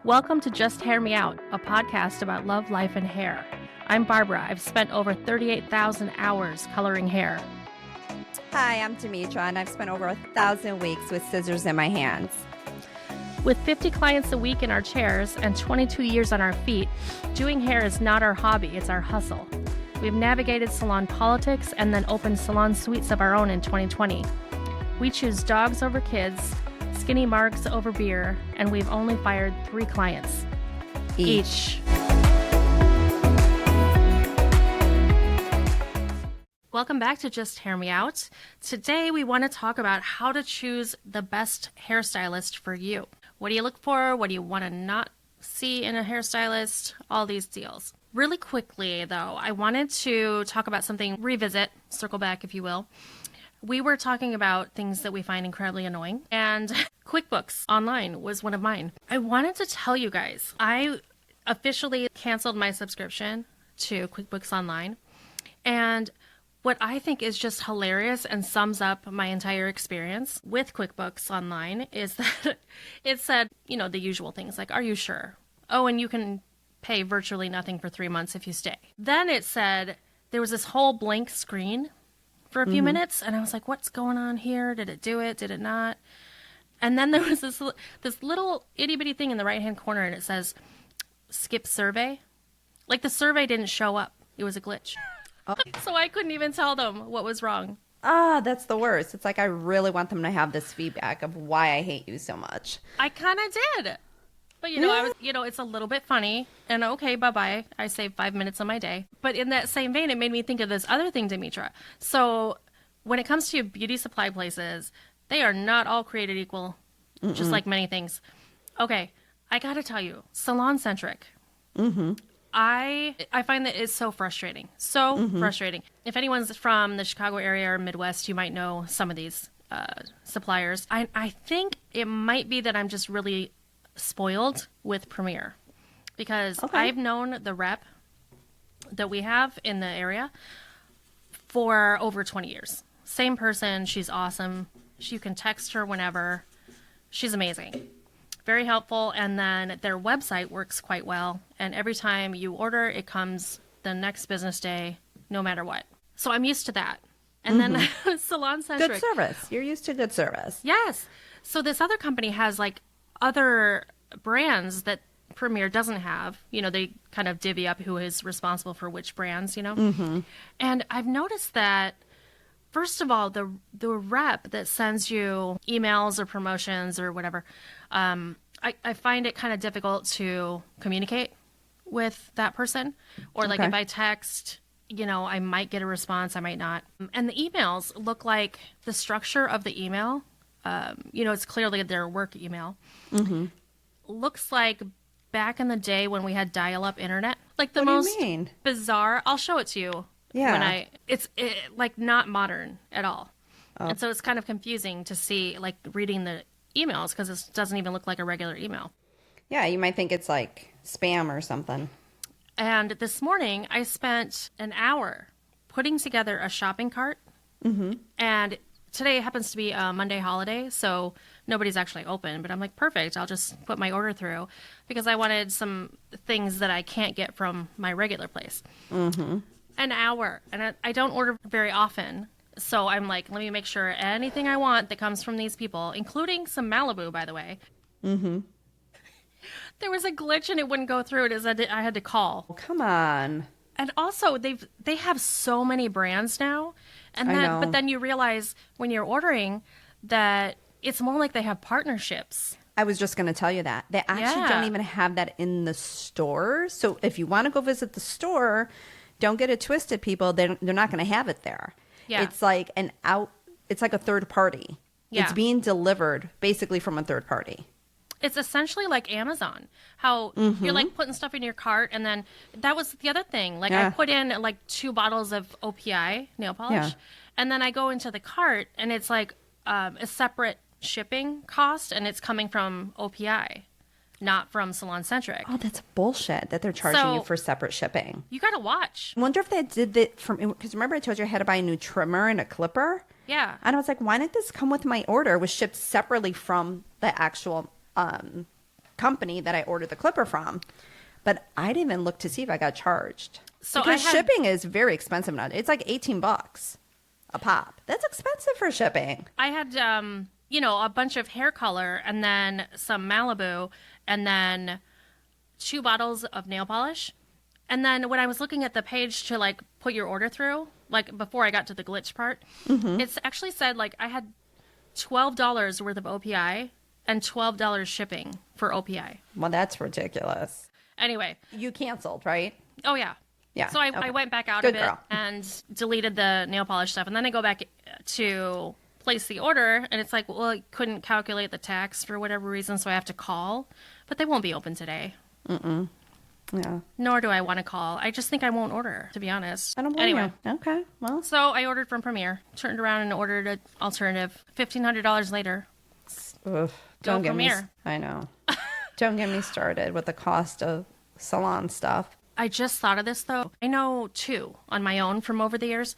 Welcome to Just Hair Me Out, a podcast about love, life, and hair. I'm Barbara. I've spent over 38,000 hours coloring hair. Hi, I'm Demetra, and I've spent over 1,000 weeks with scissors in my hands. With 50 clients a week in our chairs and 22 years on our feet, doing hair is not our hobby, it's our hustle. We've navigated salon politics and then opened salon suites of our own in 2020. We choose dogs over kids, skinny marks over beer, and we've only fired 3 clients each. Welcome back to Just Hair Me Out. Today we want to talk about how to choose the best hairstylist for you. What do you look for? What do you want to not see in a hairstylist? All these deals. Really quickly though, I wanted to talk about something, revisit, circle back if you will. We were talking about things that we find incredibly annoying, and QuickBooks Online was one of mine. I wanted to tell you guys, I officially canceled my subscription to QuickBooks Online, and what I think is just hilarious and sums up my entire experience with QuickBooks Online is that it said, you know, the usual things like, are you sure? Oh, and you can pay virtually nothing for 3 months if you stay. Then it said there was this whole blank screen for a few minutes, and I was like, what's going on here? Did it do it? Did it not? And then there was this little itty-bitty thing in the right-hand corner, and it says, skip survey. Like the survey didn't show up. It was a glitch. Oh. So I couldn't even tell them what was wrong. That's the worst. It's like I really want them to have this feedback of why I hate you so much. I kind of did. But, it's a little bit funny, and okay, bye-bye. I saved 5 minutes of my day. But in that same vein, it made me think of this other thing, Demetra. So when it comes to beauty supply places, they are not all created equal, just like many things. Okay, I got to tell you, SalonCentric. I find that it's so frustrating. Frustrating. If anyone's from the Chicago area or Midwest, you might know some of these suppliers. I think it might be that I'm just really spoiled with Premier, because I've known the rep that we have in the area for over 20 years. Same person. She's awesome. You can text her whenever. She's amazing. Very helpful. And then their website works quite well. And every time you order, it comes the next business day, no matter what. So I'm used to that. And then SalonCentric. Good service. You're used to good service. Yes. So this other company has like other brands that Premier doesn't have. You know, they kind of divvy up who is responsible for which brands, you know. And I've noticed that, first of all, the rep that sends you emails or promotions or whatever, I find it kind of difficult to communicate with that person. Or like if I text, you know, I might get a response, I might not. And the emails look like the structure of the email, it's clearly their work email. Looks like back in the day when we had dial-up internet. Like the most bizarre, I'll show it to you. Yeah. It's like not modern at all. And so it's kind of confusing to see, like, reading the emails, because it doesn't even look like a regular email. Yeah, you might think it's like spam or something. And this morning I spent an hour putting together a shopping cart. And today happens to be a Monday holiday, so nobody's actually open. But I'm like, perfect, I'll just put my order through, because I wanted some things that I can't get from my regular place. An hour. And I don't order very often. So I'm like, let me make sure anything I want that comes from these people, including some Malibu, by the way. There was a glitch and it wouldn't go through. I had to call. Oh, come on. And also, they have so many brands now. But then you realize when you're ordering that it's more like they have partnerships. I was just going to tell you that. They actually don't even have that in the store. So if you want to go visit the store, don't get it twisted, people. They're not going to have it there. Yeah. It's like it's like a third party. Yeah. It's being delivered basically from a third party. It's essentially like Amazon, how you're like putting stuff in your cart. And then that was the other thing. Like I put in like 2 bottles of OPI nail polish, and then I go into the cart and it's like a separate shipping cost, and it's coming from OPI, not from SalonCentric. Oh, that's bullshit that they're charging you for separate shipping. You got to watch. I wonder if they did that because remember I told you I had to buy a new trimmer and a clipper? Yeah. And I was like, why didn't this come with my order? It was shipped separately from the actual company that I ordered the clipper from. But I didn't even look to see if I got charged. So because shipping is very expensive now. It's like $18 a pop. That's expensive for shipping. I had, a bunch of hair color and then some Malibu and then 2 bottles of nail polish. And then when I was looking at the page to like put your order through, like before I got to the glitch part, it's actually said like I had $12 worth of OPI and $12 shipping for OPI. Well, that's ridiculous. Anyway. You canceled, right? Oh, yeah. Yeah. So I went back out Good of it girl. and deleted the nail polish stuff. And then I go back to place the order, and it's like, well, I couldn't calculate the tax for whatever reason, so I have to call. But they won't be open today. Yeah. Nor do I want to call. I just think I won't order, to be honest. I don't blame you. Okay. Well. So I ordered from Premier, turned around and ordered an alternative. $1,500 later. Don't get Premier. me. I know. Don't get me started with the cost of salon stuff. I just thought of this, though. I know, too, on my own from over the years,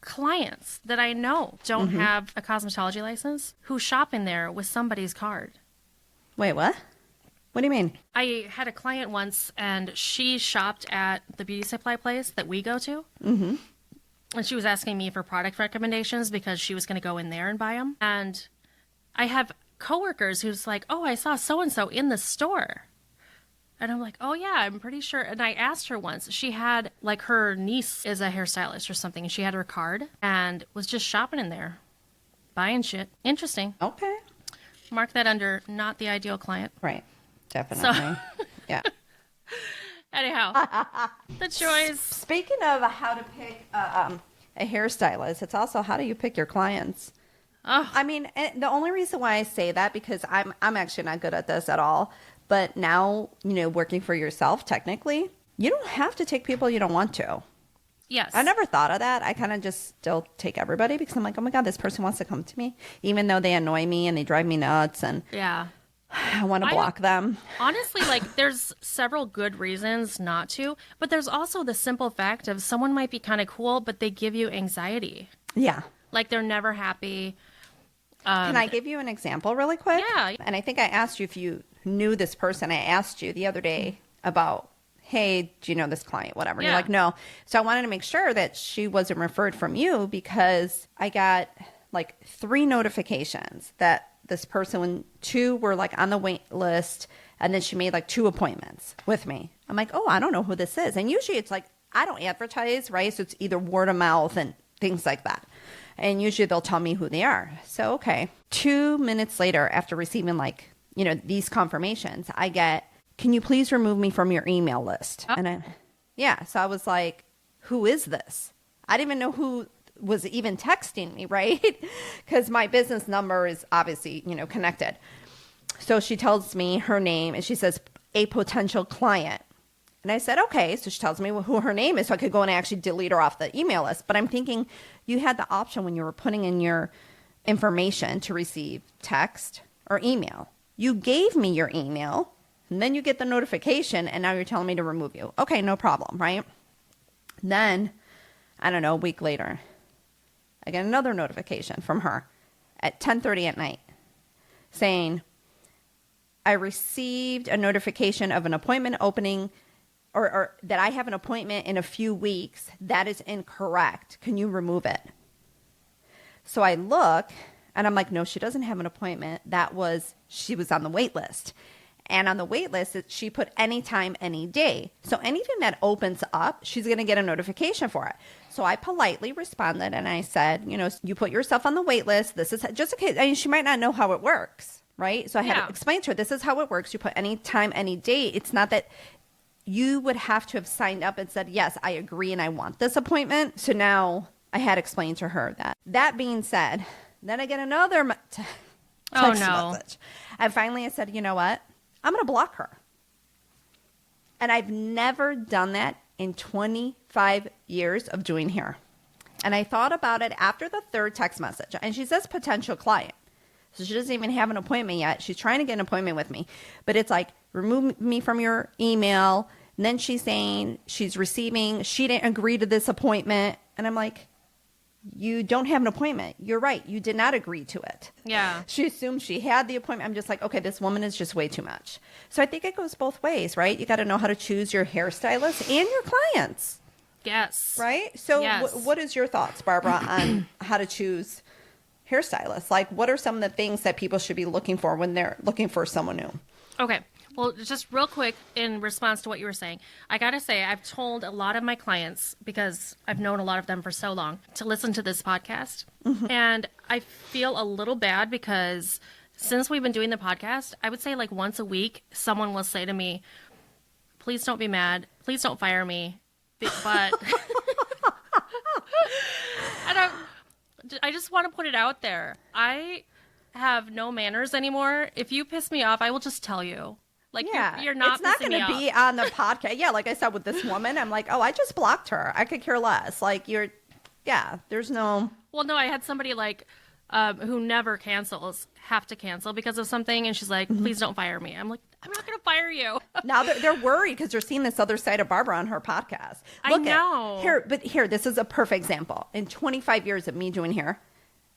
clients that I know don't have a cosmetology license who shop in there with somebody's card. Wait, what? What do you mean? I had a client once, and she shopped at the beauty supply place that we go to. And she was asking me for product recommendations because she was going to go in there and buy them. And I have coworkers who's like, oh, I saw so-and-so in the store. And I'm like, oh, yeah, I'm pretty sure. And I asked her once. She had, like, her niece is a hairstylist or something, and she had her card and was just shopping in there, buying shit. Interesting. Okay. Mark that under not the ideal client. Right. Definitely. Yeah. Anyhow, the choice. Speaking of how to pick a hairstylist, it's also how do you pick your clients? Oh. I mean, the only reason why I say that, because I'm actually not good at this at all. But now, working for yourself, technically, you don't have to take people you don't want to. Yes. I never thought of that. I kind of just still take everybody because I'm like, oh my God, this person wants to come to me, even though they annoy me and they drive me nuts and I want to block them. Honestly, like there's several good reasons not to, but there's also the simple fact of someone might be kind of cool, but they give you anxiety. Yeah. Like they're never happy. Can I give you an example really quick? Yeah. And I think I asked you if you knew this person. I asked you the other day about, hey, do you know this client? Whatever. Yeah. You're like, no. So I wanted to make sure that she wasn't referred from you because I got like 3 notifications that this person, 2 were like on the wait list, and then she made like 2 appointments with me. I'm like, oh, I don't know who this is. And usually it's like, I don't advertise, right? So it's either word of mouth and things like that. And usually they'll tell me who they are. So, okay. 2 minutes later, after receiving like, these confirmations, I get, can you please remove me from your email list? Oh. And so I was like, who is this? I didn't even know who was even texting me, right? Because my business number is obviously, connected. So she tells me her name and she says, a potential client. And I said, okay. So she tells me who her name is so I could go and actually delete her off the email list. But I'm thinking you had the option when you were putting in your information to receive text or email. You gave me your email and then you get the notification and now you're telling me to remove you. Okay, no problem, right? Then, I don't know, a week later, I get another notification from her at 10:30 at night saying, I received a notification of an appointment opening or that I have an appointment in a few weeks. That is incorrect. Can you remove it? So I look and I'm like, no, she doesn't have an appointment. She was on the wait list. And on the wait list, she put anytime, any day. So anything that opens up, she's going to get a notification for it. So I politely responded and I said, you put yourself on the wait list. This is just in case. I mean, she might not know how it works, right? So I had to explain to her, this is how it works. You put any time, any date. It's not that you would have to have signed up and said, yes, I agree and I want this appointment. So now I had explained to her that. That being said, then I get another text message. And finally I said, you know what? I'm going to block her. And I've never done that in 25 years of doing hair. And I thought about it after the 3rd text message. And she says potential client. So she doesn't even have an appointment yet. She's trying to get an appointment with me. But it's like, remove me from your email. And then she's saying she didn't agree to this appointment. And I'm like, you don't have an appointment. You're right. You did not agree to it. Yeah. She assumed she had the appointment. I'm just like, okay, this woman is just way too much. So I think it goes both ways, right? You got to know how to choose your hairstylist and your clients. Yes. Right? So yes. What is your thoughts, Barbara, on how to choose hairstylists? Like, what are some of the things that people should be looking for when they're looking for someone new? Okay. Well, just real quick in response to what you were saying, I got to say, I've told a lot of my clients, because I've known a lot of them for so long, to listen to this podcast. Mm-hmm. And I feel a little bad because since we've been doing the podcast, I would say like once a week, someone will say to me, please don't be mad. Please don't fire me. But and I just want to put it out there. I have no manners anymore. If you piss me off, I will just tell you. Like, yeah, you're not. It's not going to be on the podcast. Yeah, like I said with this woman, I'm like, oh, I just blocked her. I could care less. Like, there's no. Well, no, I had somebody like who never cancels have to cancel because of something, and she's like, please don't fire me. I'm like, I'm not going to fire you. Now they're worried because they're seeing this other side of Barbara on her podcast. I know. Here, this is a perfect example. In 25 years of me doing hair,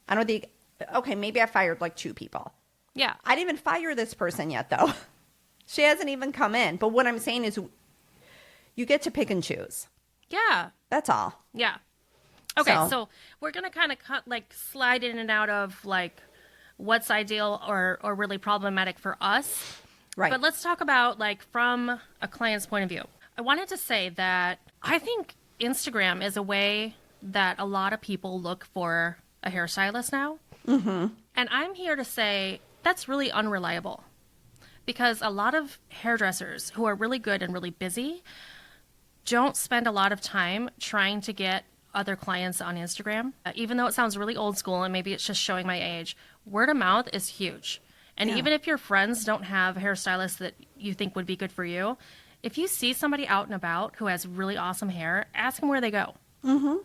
I don't think. Okay, maybe I fired like 2 people. Yeah, I didn't even fire this person yet, though. She hasn't even come in. But what I'm saying is you get to pick and choose. Yeah. That's all. Yeah. Okay, so we're going to kind of slide in and out of like what's ideal or really problematic for us. Right. But let's talk about like from a client's point of view. I wanted to say that I think Instagram is a way that a lot of people look for a hairstylist now. Mm-hmm. And I'm here to say that's really unreliable. Because a lot of hairdressers who are really good and really busy don't spend a lot of time trying to get other clients on Instagram. Even though it sounds really old school and maybe it's just showing my age, word of mouth is huge. And even if your friends don't have hairstylists that you think would be good for you, if you see somebody out and about who has really awesome hair, ask them where they go. Mm-hmm.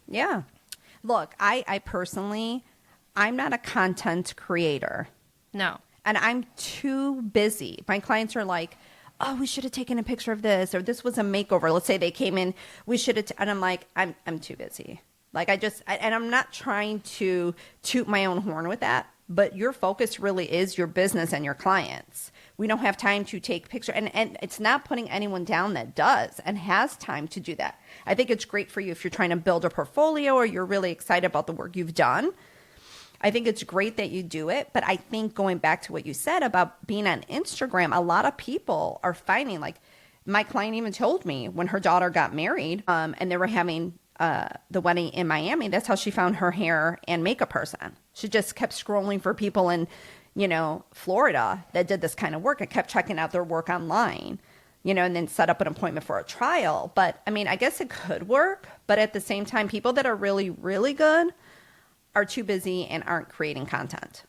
Yeah. Look, I personally, I'm not a content creator. No. And I'm too busy. My clients are like, oh, we should have taken a picture of this, or this was a makeover. Let's say they came in, we should have, and I'm like, I'm too busy. Like and I'm not trying to toot my own horn with that, but your focus really is your business and your clients. We don't have time to take pictures, and it's not putting anyone down that does and has time to do that. I think it's great for you if you're trying to build a portfolio or you're really excited about the work you've done. I think it's great that you do it, but I think going back to what you said about being on Instagram, a lot of people are finding, like my client even told me when her daughter got married and they were having the wedding in Miami, that's how she found her hair and makeup person. She just kept scrolling for people in, Florida that did this kind of work and kept checking out their work online, and then set up an appointment for a trial. But I mean, I guess it could work, but at the same time, people that are really, really good are too busy and aren't creating content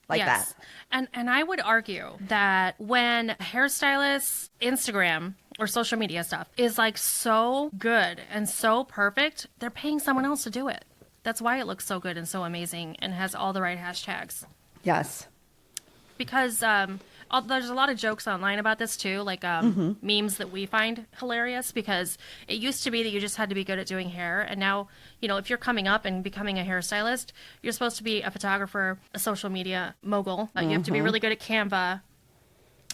like that. And I would argue that when hairstylists, Instagram or social media stuff is like so good and so perfect, they're paying someone else to do it. That's why it looks so good and so amazing and has all the right hashtags. Yes. Because there's a lot of jokes online about this too, like memes that we find hilarious, because it used to be that you just had to be good at doing hair. And now, if you're coming up and becoming a hairstylist, you're supposed to be a photographer, a social media mogul. You have to be really good at Canva.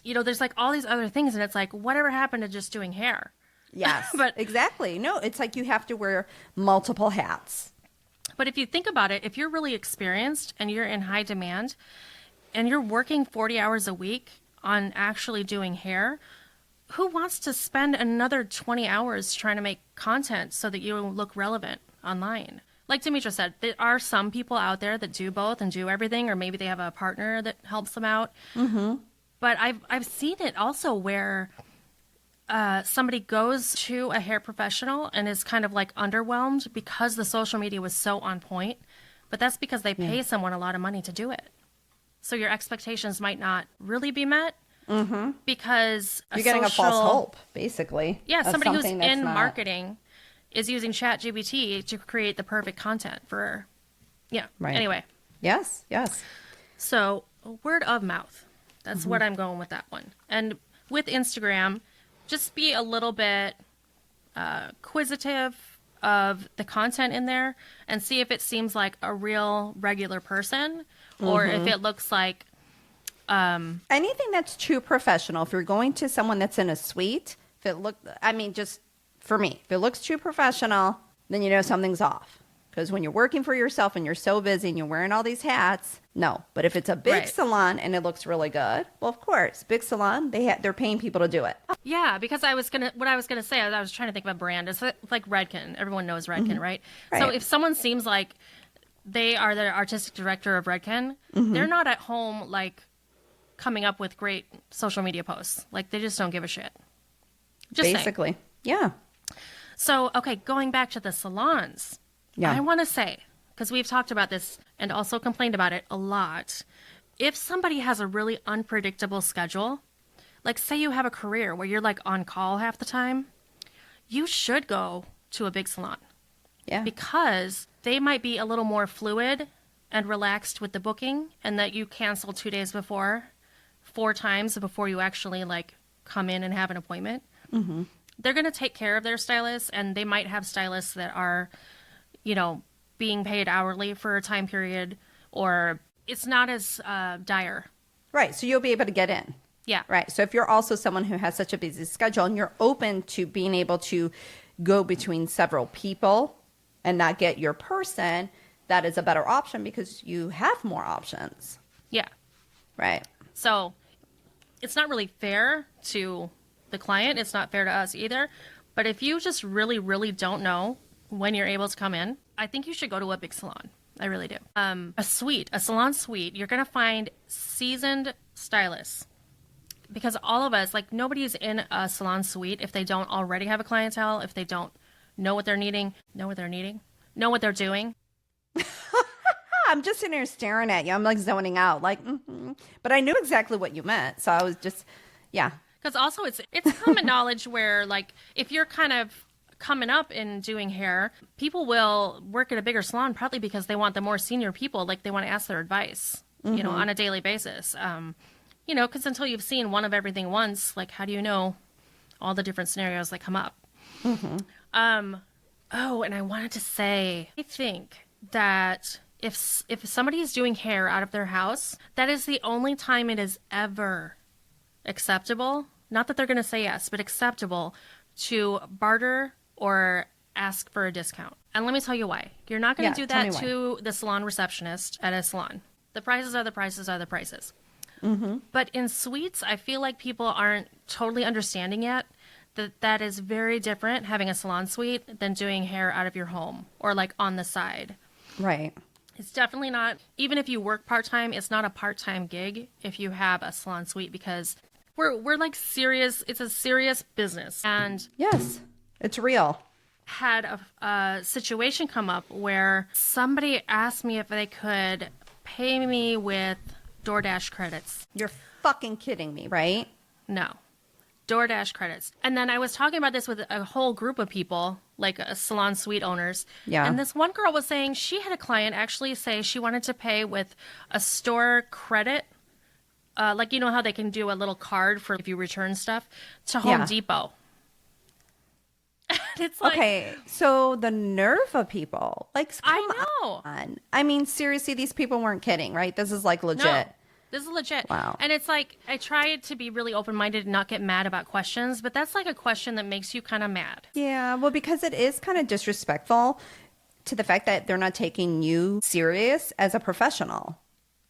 There's like all these other things. And it's like, whatever happened to just doing hair? Yes, but exactly. No, it's like you have to wear multiple hats. But if you think about it, if you're really experienced and you're in high demand, and you're working 40 hours a week on actually doing hair, who wants to spend another 20 hours trying to make content so that you look relevant online? Like Demetra said, there are some people out there that do both and do everything, or maybe they have a partner that helps them out. Mm-hmm. But I've seen it also where somebody goes to a hair professional and is kind of like underwhelmed because the social media was so on point. But that's because they pay someone a lot of money to do it. So your expectations might not really be met because you're getting a false hope, basically. Yeah, somebody who's in marketing is using ChatGPT to create the perfect content for, Right. Anyway. Yes. So word of mouth. That's what I'm going with that one. And with Instagram, just be a little bit acquisitive of the content in there and see if it seems like a real regular person or if it looks like anything that's too professional. If you're going to someone that's in a suite, if it look, I mean, just for me, if it looks too professional, then you know something's off. Because when you're working for yourself and you're so busy and you're wearing all these hats, no. But if it's a big salon and it looks really good, well, of course, big salon, they're paying people to do it. Yeah, because what I was gonna say, I was trying to think of a brand. It's like Redken. Everyone knows Redken, right? So if someone seems like they are the artistic director of Redken, they're not at home like coming up with great social media posts. Like they just don't give a shit. Just basically, yeah. So okay, going back to the salons. Yeah. I want to say, because we've talked about this and also complained about it a lot, if somebody has a really unpredictable schedule, like say you have a career where you're like on call half the time, you should go to a big salon. Yeah. Because they might be a little more fluid and relaxed with the booking and that you cancel 2 days before, 4 times before you actually like come in and have an appointment. They're going to take care of their stylists, and they might have stylists that are, you know, being paid hourly for a time period, or it's not as dire. Right. So you'll be able to get in. Yeah. Right. So if you're also someone who has such a busy schedule and you're open to being able to go between several people and not get your person, that is a better option because you have more options. Yeah. Right. So it's not really fair to the client. It's not fair to us either. But if you just really, really don't know when you're able to come in, I think you should go to a big salon. I really do. A salon suite, you're going to find seasoned stylists. Because all of us, like nobody's in a salon suite if they don't already have a clientele, if they don't know what they're needing, know what they're doing. I'm just sitting here staring at you. I'm like zoning out, like, but I knew exactly what you meant. So I was just, yeah. Because also it's common knowledge where like if you're kind of coming up in doing hair, people will work at a bigger salon probably because they want the more senior people, like they want to ask their advice, you know, on a daily basis. You know, because until you've seen one of everything once, like how do you know all the different scenarios that come up? Oh, and I wanted to say, I think that if somebody is doing hair out of their house, that is the only time it is ever acceptable. Not that they're going to say yes, but acceptable to barter or ask for a discount. And let me tell you why. You're not going to do that to the salon receptionist at a salon. The prices are the prices are the prices. But in suites, I feel like people aren't totally understanding yet that is very different having a salon suite than doing hair out of your home or like on the side. Right. It's definitely not, even if you work part-time, it's not a part-time gig if you have a salon suite because we're like serious, it's a serious business. And yes, it's real. Had a situation come up where somebody asked me if they could pay me with DoorDash credits. You're fucking kidding me, right? No. DoorDash credits. And then I was talking about this with a whole group of people, like salon suite owners. Yeah. And this one girl was saying she had a client actually say she wanted to pay with a store credit. Like, you know how they can do a little card for if you return stuff to Home Depot. It's like, okay, so the nerve of people. Like, I know. On. I mean, seriously, these people weren't kidding, right? This is like legit. No. This is legit. Wow. And it's like, I try to be really open-minded and not get mad about questions, but that's like a question that makes you kind of mad. Yeah, well, because it is kind of disrespectful to the fact that they're not taking you serious as a professional.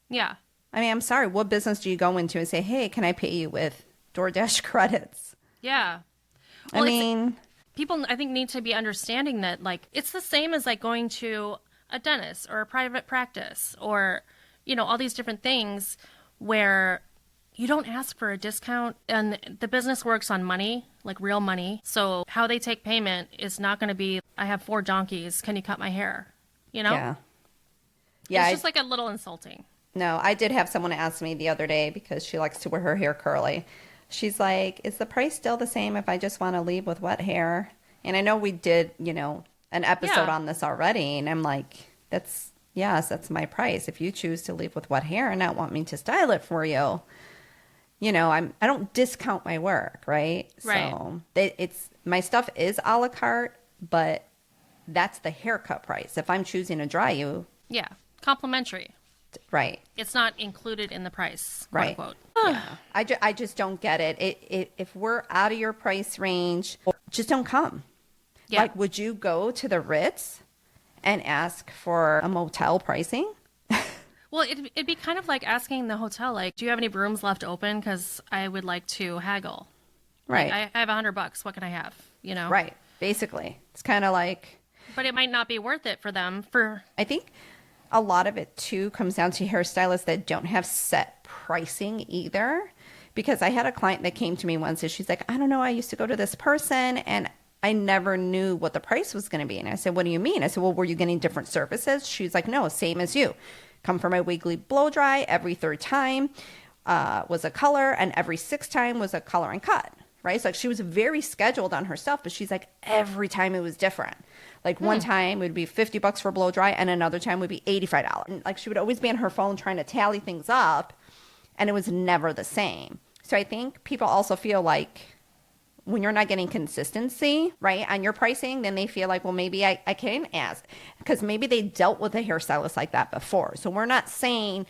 Yeah. I mean, I'm sorry. What business do you go into and say, hey, can I pay you with DoorDash credits? Yeah. Well, I mean, people, I think, need to be understanding that, like, it's the same as, like, going to a dentist or a private practice or, you know, all these different things where you don't ask for a discount and the business works on money, like real money. So how they take payment is not going to be, I have 4 donkeys. Can you cut my hair? You know? Yeah. Yeah. It's just like a little insulting. No, I did have someone ask me the other day because she likes to wear her hair curly. She's like, is the price still the same if I just want to leave with wet hair? And I know we did, you know, an episode on this already. And I'm like, that's my price. If you choose to leave with wet hair and not want me to style it for you, you know, I don't discount my work, right? Right. So it's my stuff is a la carte, but that's the haircut price. If I'm choosing to dry you. Yeah. Complimentary. Right. It's not included in the price, quote right. unquote. Yeah. I just don't get it. If we're out of your price range, just don't come. Yeah. Like, would you go to the Ritz and ask for a motel pricing? Well, it'd be kind of like asking the hotel, like, do you have any rooms left open? Because I would like to haggle. Right. Like, I have $100. What can I have? You know? Right. Basically. It's kind of like. But it might not be worth it for them. I think a lot of it, too, comes down to hairstylists that don't have set pricing either. Because I had a client that came to me once and she's like, I don't know, I used to go to this person and I never knew what the price was going to be. And I said, what do you mean? I said, well, were you getting different services? She's like, no, same as you. Come for my weekly blow dry. Every third time was a color, and every sixth time was a color and cut. Right? So like, she was very scheduled on herself, but she's like, every time it was different. Like one time it would be $50 for blow dry, and another time would be $85. And like she would always be on her phone trying to tally things up, and it was never the same. So I think people also feel like when you're not getting consistency, right, on your pricing, then they feel like, well, maybe I can ask, because maybe they dealt with a hairstylist like that before. So we're not saying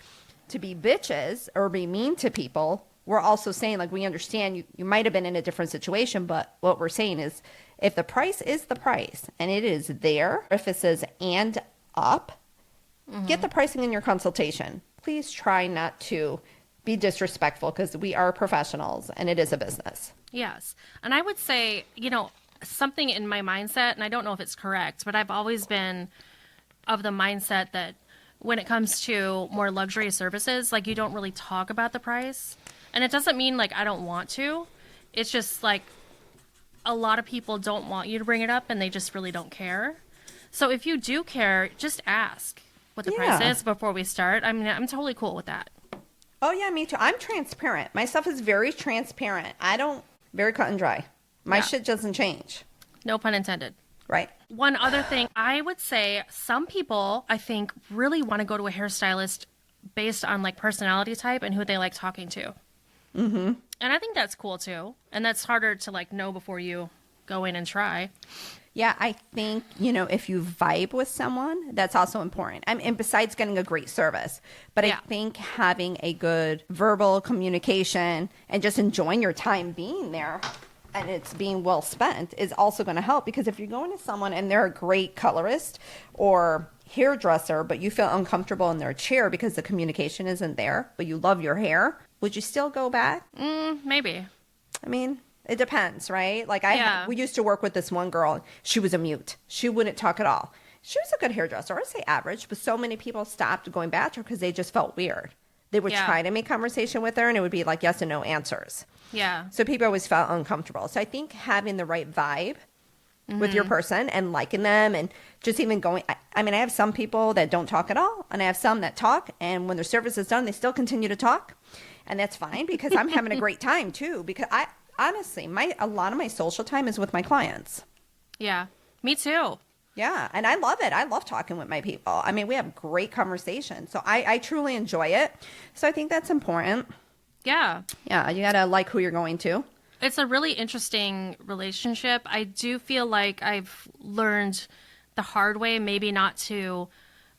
to be bitches or be mean to people. We're also saying, like, we understand you might have been in a different situation, but what we're saying is if the price is the price and it is there, if it says and up, get the pricing in your consultation. Please try not to be disrespectful, because we are professionals and it is a business. Yes. And I would say, something in my mindset, and I don't know if it's correct, but I've always been of the mindset that when it comes to more luxury services, like, you don't really talk about the price. And it doesn't mean like I don't want to. It's just like a lot of people don't want you to bring it up and they just really don't care. So if you do care, just ask what the price is before we start. I mean, I'm totally cool with that. Oh, yeah, me too. I'm transparent. My stuff is very transparent. Very cut and dry. My shit doesn't change. No pun intended. Right. One other thing, I would say some people, I think, really want to go to a hairstylist based on like personality type and who they like talking to. Mm-hmm. And I think that's cool too. And that's harder to like know before you go in and try. Yeah, I think, if you vibe with someone, that's also important. And besides getting a great service. But I think having a good verbal communication and just enjoying your time being there and it's being well spent is also going to help. Because if you're going to someone and they're a great colorist or hairdresser, but you feel uncomfortable in their chair because the communication isn't there, but you love your hair, would you still go back? Maybe. I mean, it depends, right? Like we used to work with this one girl. She was a mute. She wouldn't talk at all. She was a good hairdresser. I'd say average, but so many people stopped going back to her because they just felt weird. They would try to make conversation with her and it would be like yes and no answers. Yeah. So people always felt uncomfortable. So I think having the right vibe with your person and liking them and just even going. I mean, I have some people that don't talk at all and I have some that talk, and when their service is done, they still continue to talk. And that's fine because I'm having a great time too, because honestly, a lot of my social time is with my clients. Yeah, me too. Yeah, and I love it. I love talking with my people. I mean, we have great conversations. So I truly enjoy it. So I think that's important. Yeah. Yeah, you got to like who you're going to. It's a really interesting relationship. I do feel like I've learned the hard way, maybe not to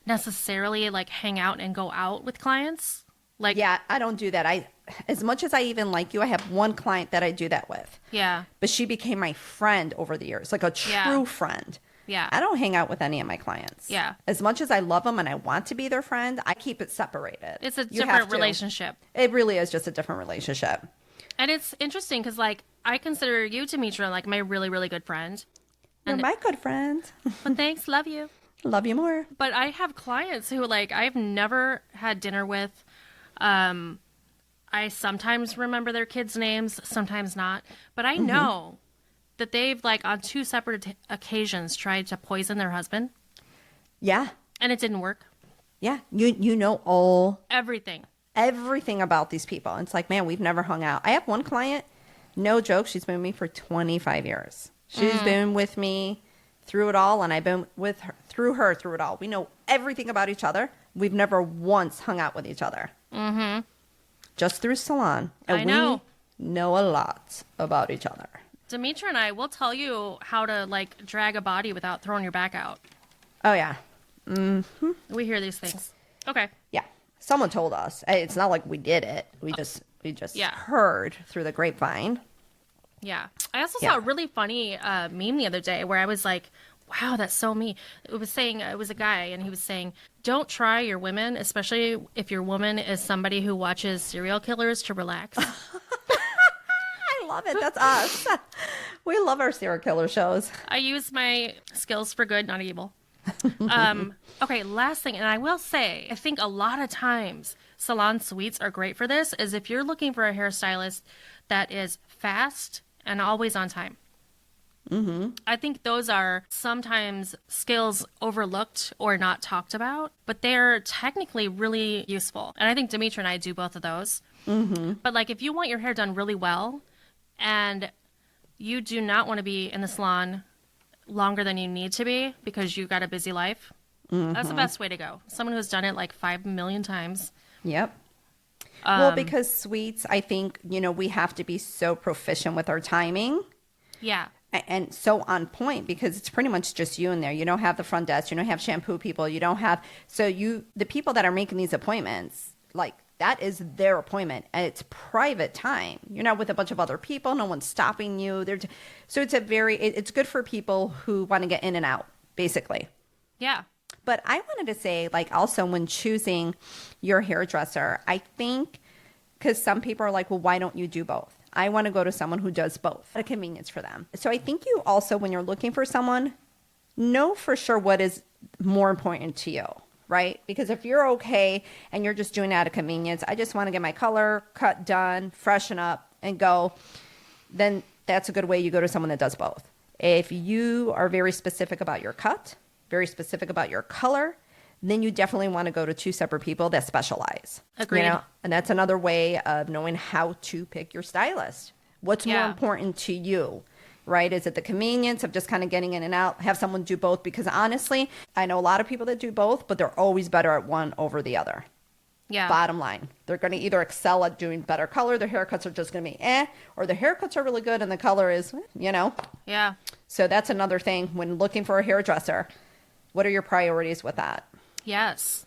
necessarily like hang out and go out with clients. Like, yeah, I don't do that. As much as I even like you, I have one client that I do that with. Yeah. But she became my friend over the years, like a true friend. Yeah. I don't hang out with any of my clients. Yeah. As much as I love them and I want to be their friend, I keep it separated. It's a different relationship. It really is just a different relationship. And it's interesting because, like, I consider you, Demetra, like my really, really good friend. You're my good friend. Well, thanks. Love you. Love you more. But I have clients who, like, I've never had dinner with. I sometimes remember their kids' names, sometimes not. But I know that they've, like, on 2 separate occasions tried to poison their husband. Yeah. And it didn't work. Yeah. You know everything about these people. It's like, man, we've never hung out. I have one client, no joke, she's been with me for 25 years. She's been with me through it all, and I've been with her through it all. We know everything about each other. We've never once hung out with each other. Mm-hmm. Just through Salon. And I know. We know a lot about each other. Demetra and I will tell you how to like drag a body without throwing your back out. Oh, yeah. We hear these things. Okay. Yeah. Someone told us. It's not like we did it. We just heard through the grapevine. Yeah. I also saw a really funny meme the other day where I was like, wow, that's so me. It was saying, it was a guy, and he was saying, don't try your women, especially if your woman is somebody who watches serial killers to relax. I love it. That's us. We love our serial killer shows. I use my skills for good, not evil. Okay, last thing, and I will say, I think a lot of times salon suites are great for this, is if you're looking for a hairstylist that is fast and always on time. I think those are sometimes skills overlooked or not talked about, but they're technically really useful. And I think Demetra and I do both of those. But like if you want your hair done really well and you do not want to be in the salon longer than you need to be because you've got a busy life, that's the best way to go. Someone who's done it like 5 million times. Yep. Well, because suites, I think, we have to be so proficient with our timing. Yeah. And so on point, because it's pretty much just you in there. You don't have the front desk. You don't have shampoo people. You don't have, the people that are making these appointments, like that is their appointment and it's private time. You're not with a bunch of other people. No one's stopping you. So it's good for people who want to get in and out, basically. Yeah. But I wanted to say, like, also when choosing your hairdresser, I think, because some people are like, well, why don't you do both? I want to go to someone who does both. A convenience for them. So I think you also, when you're looking for someone, know for sure what is more important to you, right? Because if you're okay and you're just doing it out of convenience, I just want to get my color cut done, freshen up, and go, then that's a good way you go to someone that does both. If you are very specific about your cut, very specific about your color, then you definitely want to go to two separate people that specialize. Agreed. And that's another way of knowing how to pick your stylist. What's more important to you, right? Is it the convenience of just kind of getting in and out? Have someone do both? Because honestly, I know a lot of people that do both, but they're always better at one over the other. Yeah. Bottom line. They're going to either excel at doing better color, their haircuts are just going to be or the haircuts are really good and the color is, Yeah. So that's another thing when looking for a hairdresser. What are your priorities with that? Yes,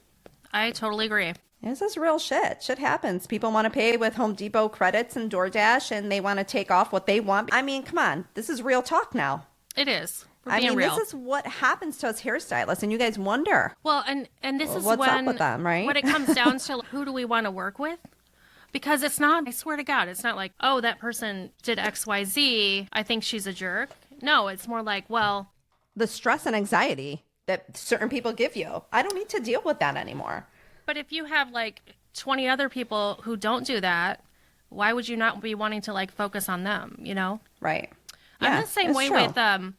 I totally agree. This is real shit. Shit happens. People want to pay with Home Depot credits and DoorDash, and they want to take off what they want. I mean, come on. This is real talk now. It is. We're being real. This is what happens to us hairstylists, and you guys wonder. Well, and this is what's up with them, right? When it comes down to who do we want to work with? Because it's not, I swear to God, it's not like, oh, that person did X, Y, Z. I think she's a jerk. No, it's more like, well, the stress and anxiety that certain people give you. I don't need to deal with that anymore. But if you have like 20 other people who don't do that, why would you not be wanting to like focus on them, Right. I'm Yeah, the same way true.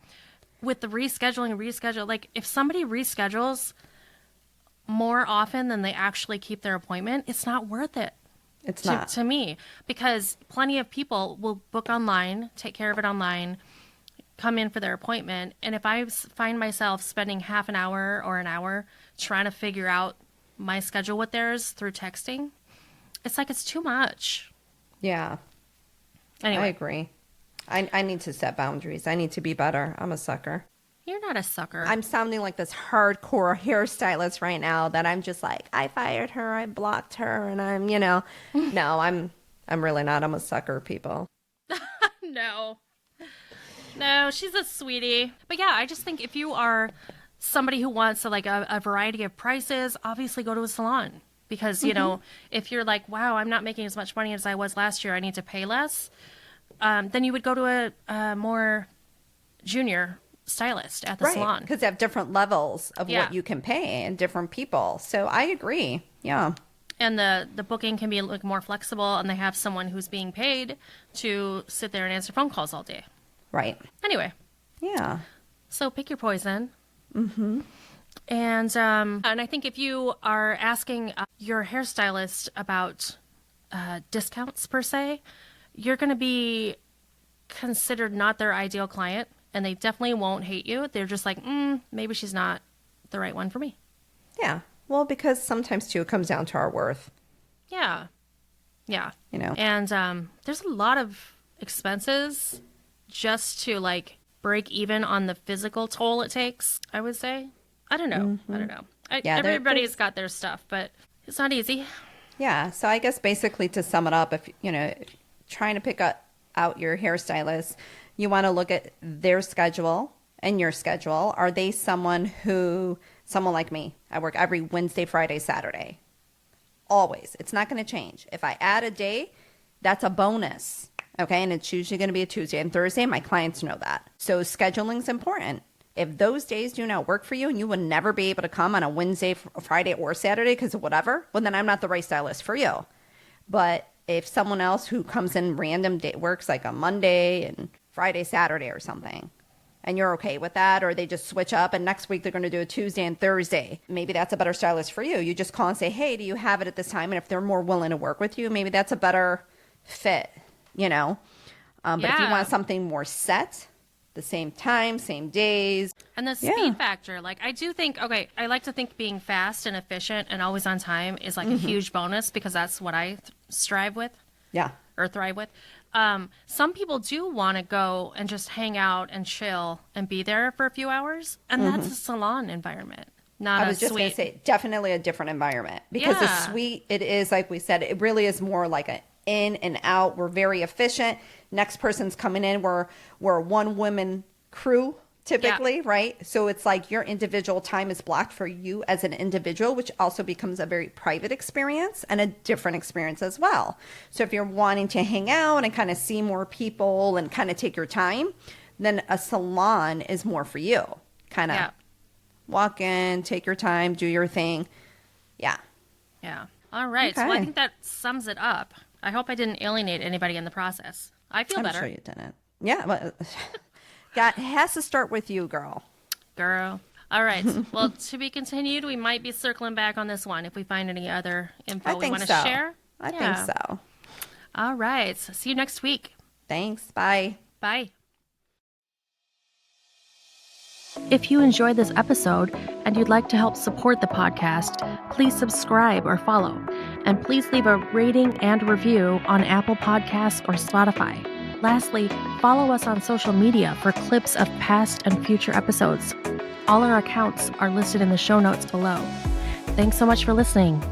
with the reschedule. Like if somebody reschedules more often than they actually keep their appointment, it's not worth it. It's not. To me, because plenty of people will book online, take care of it online, come in for their appointment. And if I find myself spending half an hour or an hour trying to figure out my schedule with theirs through texting, it's like it's too much. Yeah. Anyway. I agree. I need to set boundaries. I need to be better. I'm a sucker. You're not a sucker. I'm sounding like this hardcore hairstylist right now that I'm just like, I fired her, I blocked her, and I'm, no, I'm really not. I'm a sucker, people. No, she's a sweetie. But yeah, I just think if you are somebody who wants a variety of prices, obviously go to a salon. Because, if you're like, wow, I'm not making as much money as I was last year, I need to pay less, then you would go to a more junior stylist at the salon. Because they have different levels of what you can pay and different people. So I agree. Yeah. And the booking can be more flexible, and they have someone who's being paid to sit there and answer phone calls all day. Right. Anyway. Yeah. So pick your poison. Mm-hmm. And I think if you are asking your hairstylist about discounts per se, you're going to be considered not their ideal client, and they definitely won't hate you. They're just like, maybe she's not the right one for me. Yeah. Well, because sometimes, too, it comes down to our worth. Yeah. And there's a lot of expenses just to like break even on the physical toll it takes, I would say. I don't know. I don't know. Everybody's got their stuff, but it's not easy. Yeah. So I guess basically to sum it up, if trying to pick out your hairstylist, you want to look at their schedule and your schedule. Are they someone like me? I work every Wednesday, Friday, Saturday. Always. It's not going to change. If I add a day, that's a bonus. Okay. And it's usually going to be a Tuesday and Thursday. My clients know that. So scheduling is important. If those days do not work for you and you would never be able to come on a Wednesday, Friday, or Saturday because of whatever, well, then I'm not the right stylist for you. But if someone else who comes in random day works like a Monday and Friday, Saturday or something, and you're okay with that, or they just switch up and next week they're going to do a Tuesday and Thursday, maybe that's a better stylist for you. You just call and say, hey, do you have it at this time? And if they're more willing to work with you, maybe that's a better fit, But if you want something more set, the same time, same days. And the speed factor. Like, I do think, I like to think being fast and efficient and always on time is like a huge bonus because that's what I strive with. Yeah. Or thrive with. Some people do want to go and just hang out and chill and be there for a few hours. And that's a salon environment, not a suite. I was just going to say, definitely a different environment. Because a suite, it is, like we said, it really is more like an in and out. We're very efficient. Next person's coming in. We're a one-woman crew typically, right? So it's like your individual time is blocked for you as an individual, which also becomes a very private experience and a different experience as well. So if you're wanting to hang out and kind of see more people and kind of take your time, then a salon is more for you. Kind of walk in, take your time, do your thing. Yeah. Yeah. All right. Okay. So I think that sums it up. I hope I didn't alienate anybody in the process. I feel better. I'm sure you didn't. Yeah. Well, it has to start with you, girl. All right. Well, to be continued. We might be circling back on this one if we find any other info we want to share. I think so. All right. So see you next week. Thanks. Bye. Bye. If you enjoyed this episode and you'd like to help support the podcast, please subscribe or follow. And please leave a rating and review on Apple Podcasts or Spotify. Lastly, follow us on social media for clips of past and future episodes. All our accounts are listed in the show notes below. Thanks so much for listening.